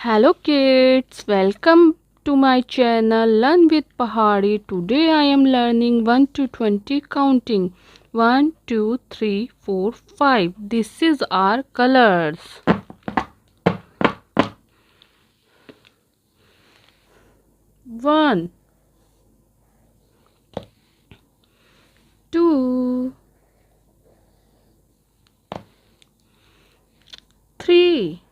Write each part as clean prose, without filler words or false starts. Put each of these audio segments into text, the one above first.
Hello kids, welcome to my channel Learn with Pahadi. Today I am learning 1 to 20 counting. 1, 2, 3, 4, 5. This is our colors. 1, 2, 3,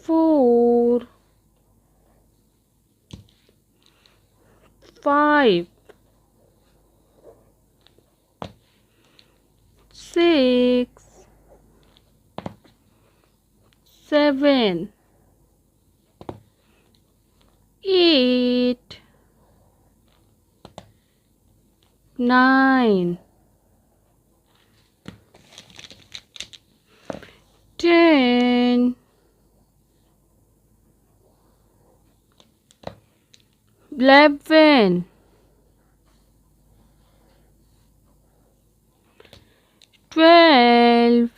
4, 5, 6, 7, 8, 9, 10, 11, 12,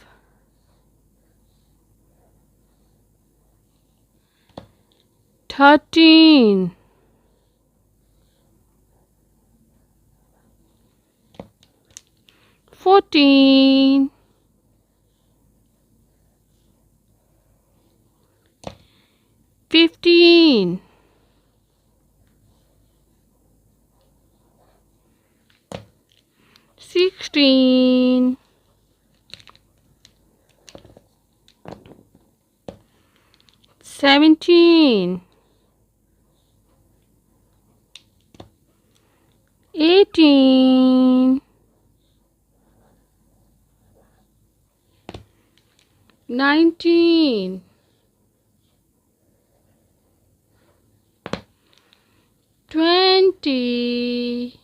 13, 14, 15, 16, 17, 18, 19, 20,